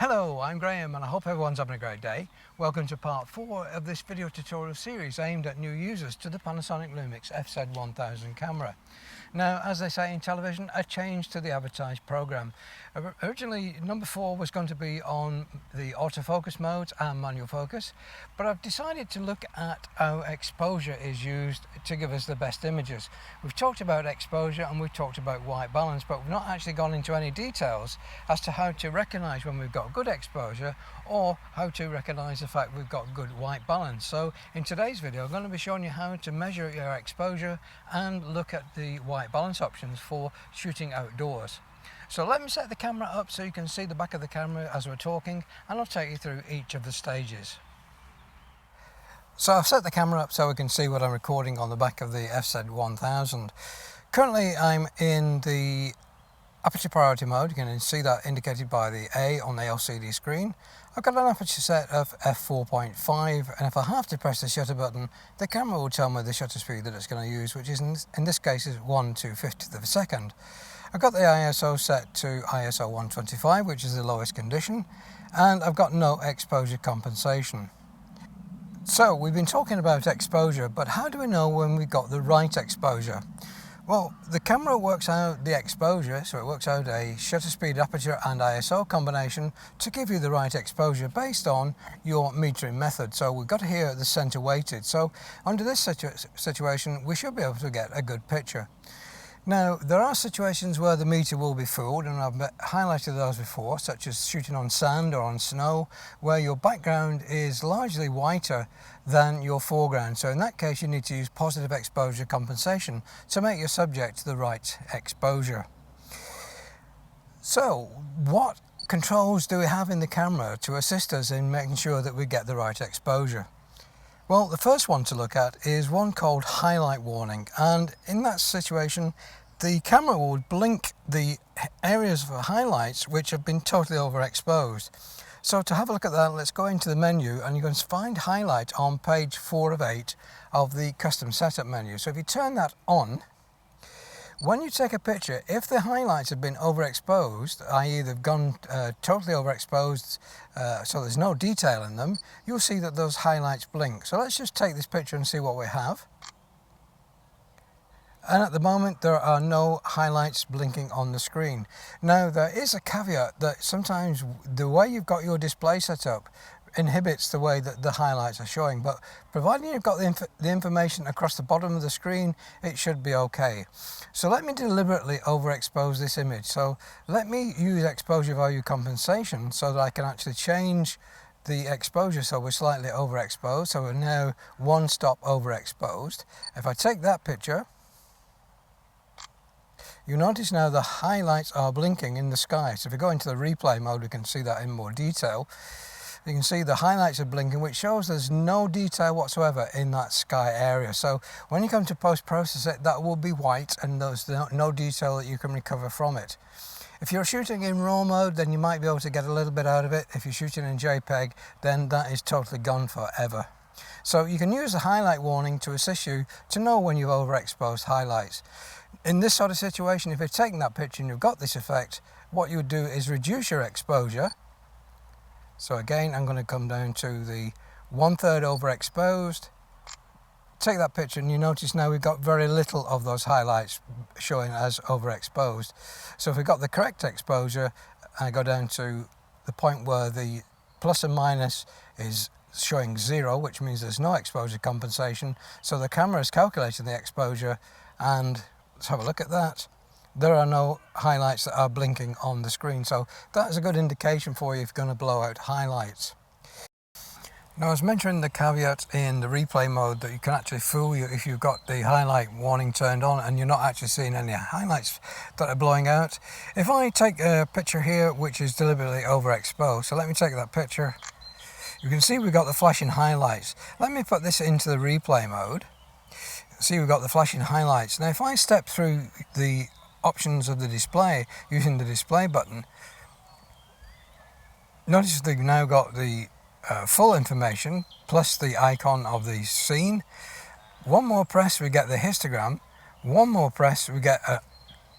Hello, I'm Graham and I hope everyone's having a great day. Welcome to part 4 of this video tutorial series aimed at new users to the Panasonic Lumix FZ1000 camera. Now, as they say in television, a change to the advertised program. Originally, number 4 was going to be on the autofocus modes and manual focus, but I've decided to look at how exposure is used to give us the best images. We've talked about exposure and we've talked about white balance, but we've not actually gone into any details as to how to recognize when we've got good exposure or how to recognize the fact we've got good white balance. So in today's video, I'm going to be showing you how to measure your exposure and look at the white balance options for shooting outdoors. So let me set the camera up so you can see the back of the camera as we're talking, and I'll take you through each of the stages. So I've set the camera up so we can see what I'm recording on the back of the FZ1000. Currently I'm in the aperture priority mode. You can see that indicated by the A on the LCD screen. I've got an aperture set of f4.5, and if I have to press the shutter button, the camera will tell me the shutter speed that it's going to use, which is in this case is 1/250th of a second. I've got the ISO set to ISO 125, which is the lowest condition, and I've got no exposure compensation. So we've been talking about exposure, but how do we know when we've got the right exposure? Well, the camera works out the exposure, so it works out a shutter speed, aperture and ISO combination to give you the right exposure based on your metering method. So we've got here the center weighted. So under this situation, we should be able to get a good picture. Now, there are situations where the meter will be fooled, and I've highlighted those before, such as shooting on sand or on snow, where your background is largely whiter than your foreground. So in that case, you need to use positive exposure compensation to make your subject the right exposure. So what controls do we have in the camera to assist us in making sure that we get the right exposure? Well, the first one to look at is one called highlight warning, and in that situation the camera will blink the areas of highlights which have been totally overexposed. So to have a look at that, let's go into the menu and you're going to find highlight on page 4 of 8 of the custom setup menu. So if you turn that on, when you take a picture, if the highlights have been overexposed, i.e. they've gone totally overexposed, so there's no detail in them, you'll see that those highlights blink. So let's just take this picture and see what we have. And at the moment there are no highlights blinking on the screen. Now there is a caveat that sometimes the way you've got your display set up inhibits the way that the highlights are showing, but providing you've got the information across the bottom of the screen, it should be okay. So let me deliberately overexpose this image. So let me use exposure value compensation so that I can actually change the exposure so we're slightly overexposed. So we're now one stop overexposed. If I take that picture, you notice now the highlights are blinking in the sky. So if we go into the replay mode, we can see that in more detail. You can see the highlights are blinking, which shows there's no detail whatsoever in that sky area. So when you come to post-process it, that will be white and there's no detail that you can recover from it. If you're shooting in RAW mode, then you might be able to get a little bit out of it. If you're shooting in JPEG, then that is totally gone forever. So you can use the highlight warning to assist you to know when you've overexposed highlights. In this sort of situation, if you've taken that picture and you've got this effect, what you would do is reduce your exposure. So again, I'm going to come down to the 1/3 overexposed, take that picture, and you notice now we've got very little of those highlights showing as overexposed. So if we've got the correct exposure, I go down to the point where the plus and minus is showing 0, which means there's no exposure compensation. So the camera is calculating the exposure, and let's have a look at that. There are no highlights that are blinking on the screen, so that's a good indication for you if you're going to blow out highlights. Now, I was mentioning the caveat in the replay mode that you can actually fool you if you've got the highlight warning turned on and you're not actually seeing any highlights that are blowing out. If I take a picture here which is deliberately overexposed, so let me take that picture, you can see we've got the flashing highlights. Let me put this into the replay mode. See, we've got the flashing highlights. Now if I step through the options of the display using the display button, notice that you've now got the full information plus the icon of the scene. One more press, we get the histogram. One more press, we get a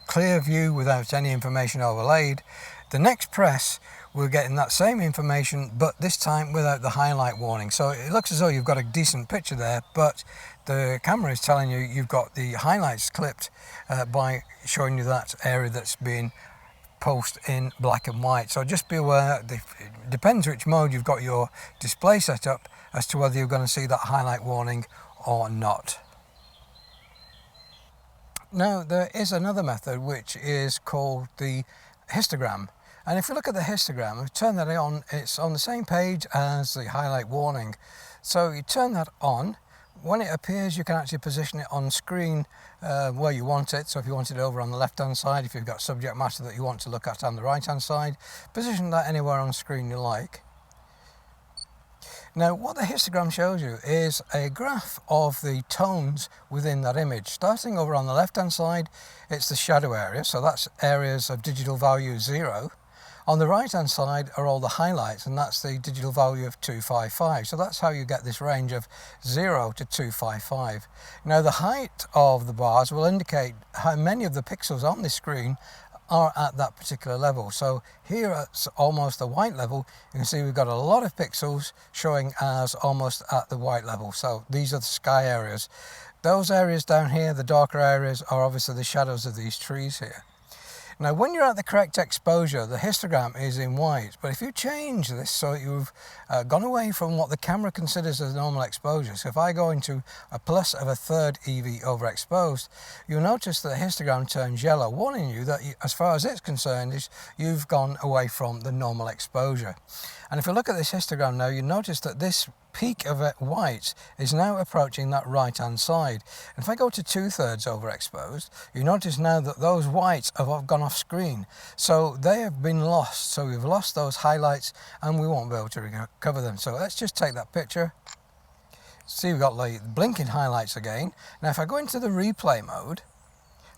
clear view without any information overlaid. The next press, we're getting that same information, but this time without the highlight warning. So it looks as though you've got a decent picture there, but the camera is telling you you've got the highlights clipped by showing you that area that's being posted in black and white. So just be aware, it depends which mode you've got your display set up as to whether you're going to see that highlight warning or not. Now there is another method which is called the histogram, and if you look at the histogram, turn that on, it's on the same page as the highlight warning. So you turn that on. When it appears, you can actually position it on screen where you want it. So if you want it over on the left hand side, if you've got subject matter that you want to look at on the right hand side, position that anywhere on screen you like. Now what the histogram shows you is a graph of the tones within that image. Starting over on the left hand side, it's the shadow area, so that's areas of digital value 0. On the right hand side are all the highlights, and that's the digital value of 255. So that's how you get this range of 0 to 255. Now the height of the bars will indicate how many of the pixels on this screen are at that particular level. So here at almost the white level, you can see we've got a lot of pixels showing as almost at the white level. So these are the sky areas. Those areas down here, the darker areas, are obviously the shadows of these trees here. Now when you're at the correct exposure, the histogram is in white, but if you change this so you've gone away from what the camera considers as normal exposure, so if I go into a plus of 1/3 EV overexposed, you'll notice that the histogram turns yellow, warning you that as far as it's concerned, you've gone away from the normal exposure. And if you look at this histogram now, you notice that this peak of white is now approaching that right hand side. And if I go to 2/3 overexposed, you notice now that those whites have gone off screen, so they have been lost. So we've lost those highlights and we won't be able to recover them. So let's just take that picture. See, we've got the blinking highlights again. Now if I go into the replay mode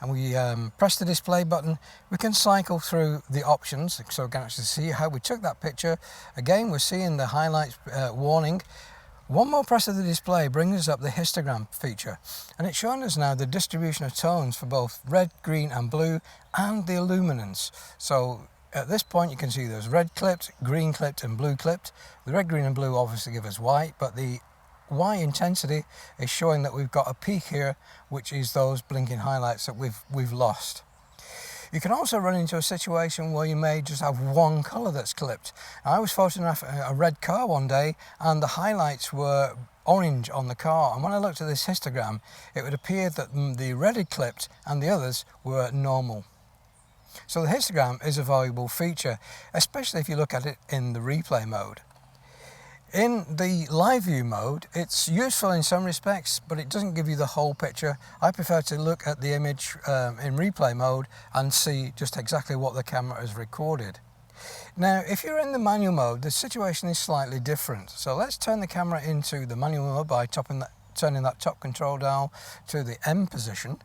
and we press the display button, we can cycle through the options so we can actually see how we took that picture. Again, we're seeing the highlights warning. One more press of the display brings us up the histogram feature, and it's showing us now the distribution of tones for both red, green and blue, and the illuminance. So at this point you can see there's red clipped, green clipped and blue clipped. The red, green and blue obviously give us white, but the Y intensity is showing that we've got a peak here, which is those blinking highlights that we've lost. You can also run into a situation where you may just have one colour that's clipped. I was photographing a red car one day and the highlights were orange on the car, and when I looked at this histogram, it would appear that the red had clipped and the others were normal. So the histogram is a valuable feature, especially if you look at it in the replay mode. In the live view mode, it's useful in some respects, but it doesn't give you the whole picture. I prefer to look at the image in replay mode and see just exactly what the camera has recorded. Now, if you're in the manual mode, the situation is slightly different. So let's turn the camera into the manual mode by turning that top control dial to the M position.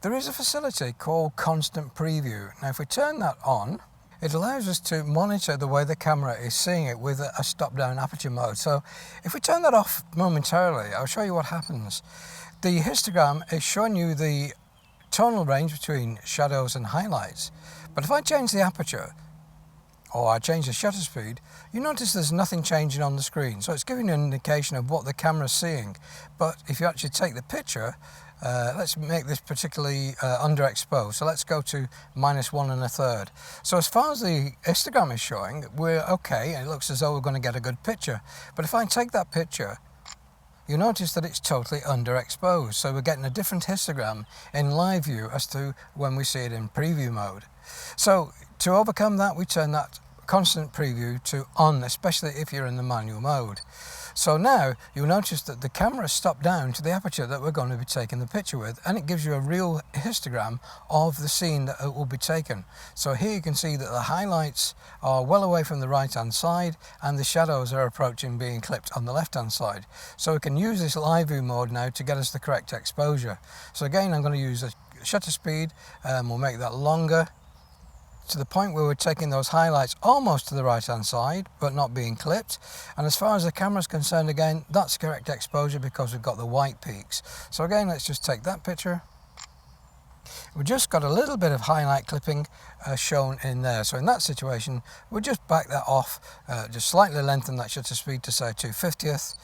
There is a facility called constant preview. Now, if we turn that on, it allows us to monitor the way the camera is seeing it with a stop-down aperture mode. So if we turn that off momentarily, I'll show you what happens. The histogram is showing you the tonal range between shadows and highlights. But if I change the aperture, or I change the shutter speed, you notice there's nothing changing on the screen. So it's giving you an indication of what the camera's seeing. But if you actually take the picture, let's make this particularly underexposed. So let's go to -1 1/3. So as far as the histogram is showing, we're okay. It looks as though we're going to get a good picture. But if I take that picture, you notice that it's totally underexposed. So we're getting a different histogram in live view as to when we see it in preview mode. So to overcome that, we turn that constant preview to on, especially if you're in the manual mode. So now you'll notice that the camera stopped down to the aperture that we're going to be taking the picture with, and it gives you a real histogram of the scene that it will be taken. So here you can see that the highlights are well away from the right hand side and the shadows are approaching being clipped on the left hand side. So we can use this live view mode now to get us the correct exposure. So again, I'm going to use a shutter speed, and we'll make that longer, to the point where we're taking those highlights almost to the right hand side but not being clipped. And as far as the camera is concerned, again, that's correct exposure because we've got the white peaks. So again, let's just take that picture. we've just got a little bit of highlight clipping shown in there. So in that situation, we'll just back that off, just slightly lengthen that shutter speed to say 2/50th,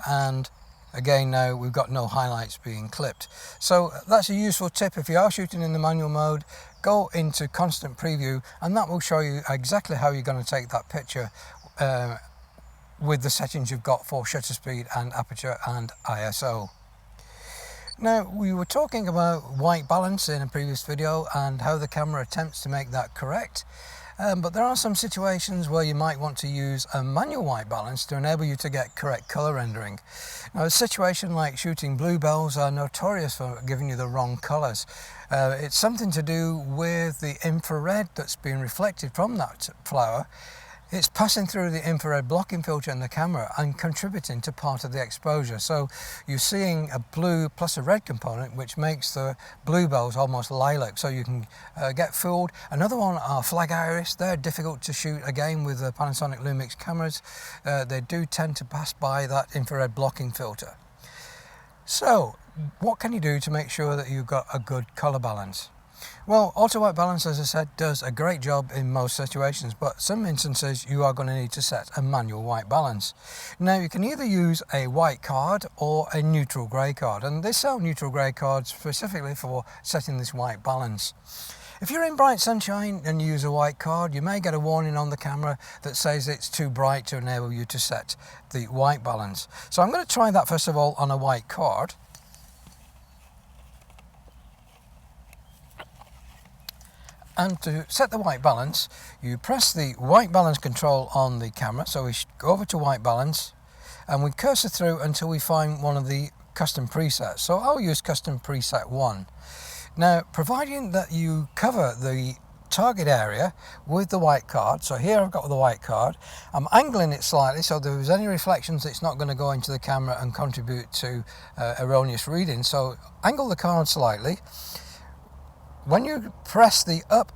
and again now we've got no highlights being clipped. So that's a useful tip. If you are shooting in the manual mode, go into constant preview, and that will show you exactly how you're going to take that picture with the settings you've got for shutter speed and aperture and ISO. Now, we were talking about white balance in a previous video and how the camera attempts to make that correct, but there are some situations where you might want to use a manual white balance to enable you to get correct color rendering. Now, a situation like shooting bluebells are notorious for giving you the wrong colors. It's something to do with the infrared that's being reflected from that flower. It's passing through the infrared blocking filter in the camera and contributing to part of the exposure. So you're seeing a blue plus a red component, which makes the bluebells almost lilac, so you can get fooled. Another one are flag iris. They're difficult to shoot again with the Panasonic Lumix cameras. They do tend to pass by that infrared blocking filter. So what can you do to make sure that you've got a good color balance? Well, auto white balance, as I said, does a great job in most situations, but some instances you are going to need to set a manual white balance. Now, you can either use a white card or a neutral grey card, and they sell neutral grey cards specifically for setting this white balance. If you're in bright sunshine and you use a white card, you may get a warning on the camera that says it's too bright to enable you to set the white balance. So I'm going to try that first of all on a white card. And to set the white balance, you press the white balance control on the camera. So we go over to white balance and we cursor through until we find one of the custom presets. So I'll use custom preset 1. Now, providing that you cover the target area with the white card, so here I've got the white card, I'm angling it slightly so if there's any reflections it's not going to go into the camera and contribute to erroneous reading. So angle the card slightly. When you press the up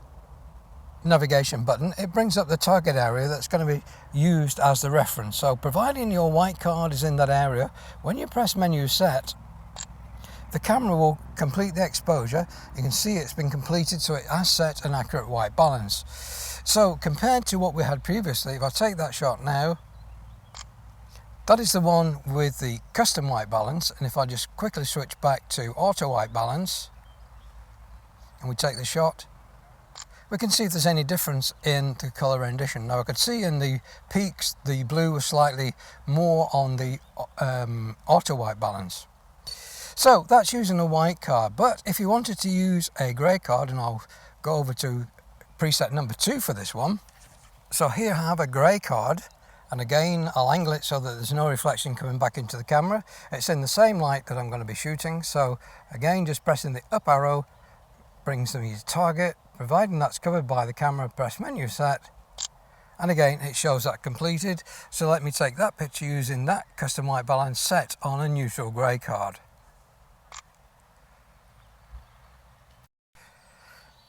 navigation button, it brings up the target area that's going to be used as the reference. So providing your white card is in that area, when you press menu set, the camera will complete the exposure. You can see it's been completed, so it has set an accurate white balance. So compared to what we had previously, if I take that shot now, that is the one with the custom white balance, and if I just quickly switch back to auto white balance, and we take the shot, we can see if there's any difference in the color rendition. Now I could see in the peaks the blue was slightly more on the auto white balance. So that's using a white card, but if you wanted to use a grey card, and I'll go over to preset number 2 for this one. So here I have a grey card, and again I'll angle it so that there's no reflection coming back into the camera. It's in the same light that I'm going to be shooting, so again just pressing the up arrow brings me to target. Providing that's covered by the camera, press menu set, and again it shows that completed. So let me take that picture using that custom white balance set on a neutral grey card.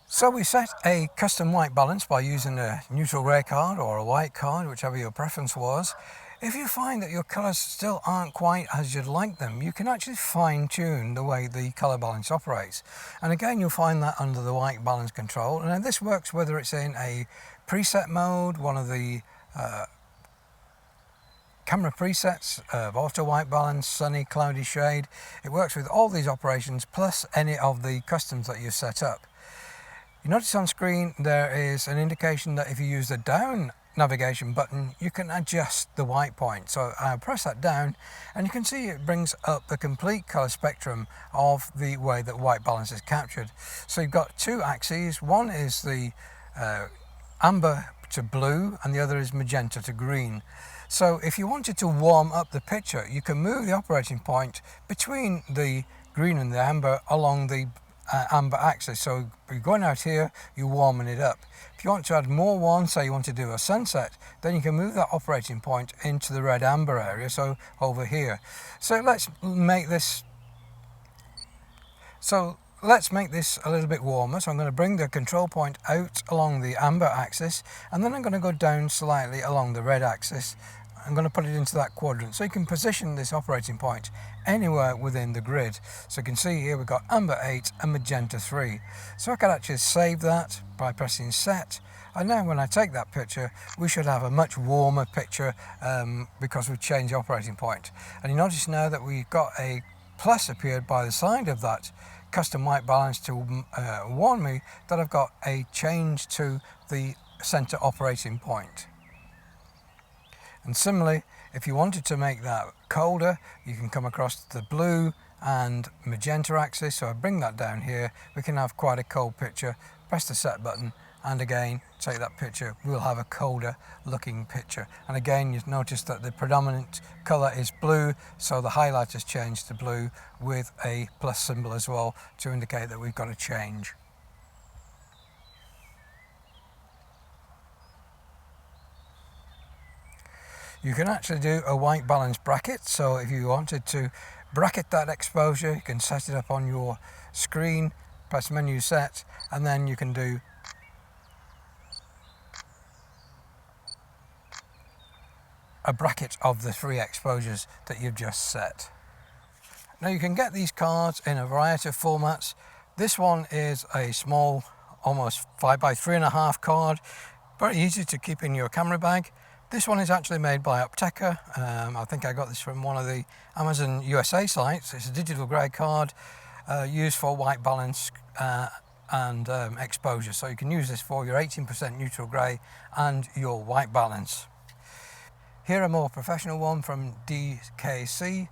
So we set a custom white balance by using a neutral grey card or a white card, whichever your preference was. If you find that your colours still aren't quite as you'd like them, you can actually fine-tune the way the colour balance operates. And again, you'll find that under the white balance control. And this works whether it's in a preset mode, one of the camera presets of auto white balance, sunny, cloudy shade. It works with all these operations plus any of the customs that you've set up. You notice on screen there is an indication that if you use the down navigation button, you can adjust the white point. So I'll press that down and you can see it brings up the complete color spectrum of the way that white balance is captured. So you've got two axes. One is the amber to blue and the other is magenta to green. So if you wanted to warm up the picture, you can move the operating point between the green and the amber along the amber axis. So you're going out here, you're warming it up. If you want to add more warmth, say you want to do a sunset, then you can move that operating point into the red amber area, so over here. So let's make this a little bit warmer. So I'm going to bring the control point out along the amber axis, and then I'm going to go down slightly along the red axis I'm going to put it into that quadrant, so you can position this operating point anywhere within the grid. So you can see here we've got amber 8 and magenta 3. So I can actually save that by pressing set, and now when I take that picture we should have a much warmer picture because we've changed the operating point. And you notice now that we've got a plus appeared by the side of that custom white balance to warn me that I've got a change to the center operating point. And similarly, if you wanted to make that colder, you can come across the blue and magenta axis. So I bring that down here, we can have quite a cold picture. Press the set button and again take that picture, we'll have a colder looking picture. And again, you've noticed that the predominant color is blue, so the highlight has changed to blue with a plus symbol as well to indicate that we've got a change. You can actually do a white balance bracket, so if you wanted to bracket that exposure, you can set it up on your screen, press menu set, and then you can do a bracket of the 3 exposures that you've just set. Now you can get these cards in a variety of formats. This one is a small, almost 5x3.5 card, very easy to keep in your camera bag. This one is actually made by Opteca. I think I got this from one of the Amazon USA sites. It's a digital grey card used for white balance and exposure. So you can use this for your 18% neutral grey and your white balance. Here a more professional one from DKC.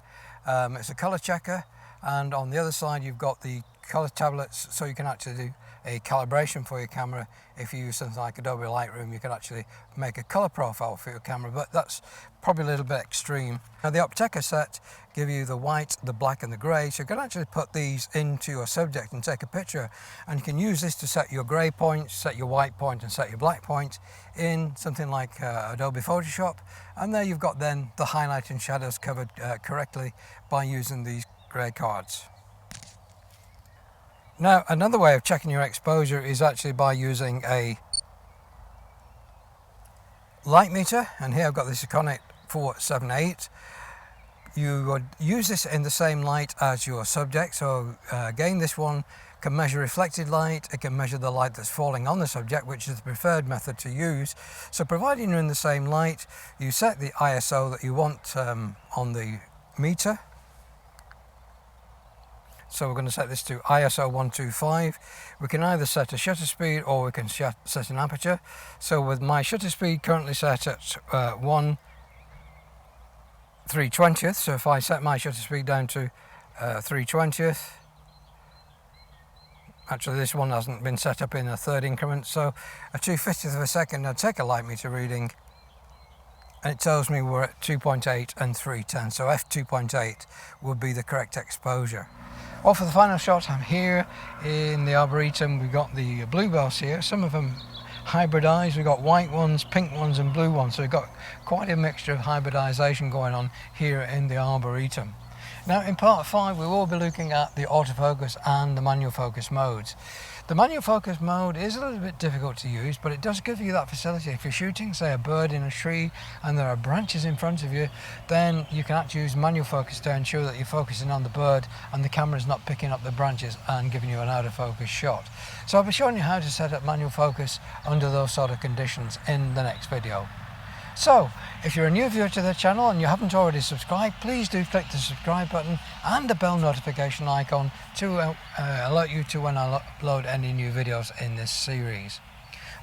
It's a colour checker, and on the other side you've got the colour tablets, so you can actually do a calibration for your camera. If you use something like Adobe Lightroom, you can actually make a colour profile for your camera, but that's probably a little bit extreme. Now the Opteca set give you the white, the black and the grey, so you can actually put these into your subject and take a picture, and you can use this to set your grey point, set your white point and set your black point in something like Adobe Photoshop, and there you've got then the highlight and shadows covered correctly by using these grey cards. Now another way of checking your exposure is actually by using a light meter, and here I've got this Iconic 478. You would use this in the same light as your subject, so again this one can measure reflected light, it can measure the light that's falling on the subject, which is the preferred method to use. So providing you're in the same light, you set the ISO that you want on the meter. So we're going to set this to ISO 125. We can either set a shutter speed or we can set an aperture. So with my shutter speed currently set at 1/320th, so if I set my shutter speed down to 3/20th, actually this one hasn't been set up in a third increment, so a 2/50th of a second, I'd take a light meter reading and it tells me we're at 2.8 and 310, so f2.8 would be the correct exposure. Well, for the final shot, I'm here in the Arboretum. We've got the bluebells here, some of them hybridized. We've got white ones, pink ones and blue ones, so we've got quite a mixture of hybridization going on here in the Arboretum. Now in part 5 we will be looking at the autofocus and the manual focus modes. The manual focus mode is a little bit difficult to use, but it does give you that facility. If you're shooting, say, a bird in a tree and there are branches in front of you, then you can actually use manual focus to ensure that you're focusing on the bird and the camera is not picking up the branches and giving you an out of focus shot. So I'll be showing you how to set up manual focus under those sort of conditions in the next video. So, if you're a new viewer to the channel and you haven't already subscribed, please do click the subscribe button and the bell notification icon to alert you to when I upload any new videos in this series.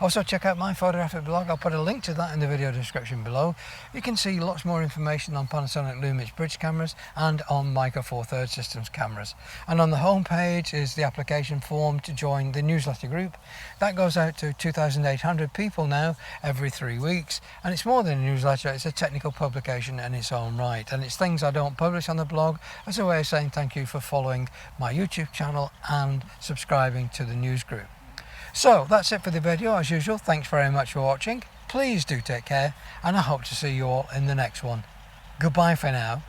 Also check out my photographic blog. I'll put a link to that in the video description below. You can see lots more information on Panasonic Lumix bridge cameras and on Micro Four Thirds Systems cameras. And on the home page is the application form to join the newsletter group. That goes out to 2,800 people now every 3 weeks, and it's more than a newsletter, it's a technical publication in its own right, and it's things I don't publish on the blog as a way of saying thank you for following my YouTube channel and subscribing to the news group. So that's it for the video. As usual, thanks very much for watching. Please do take care, and I hope to see you all in the next one. Goodbye for now.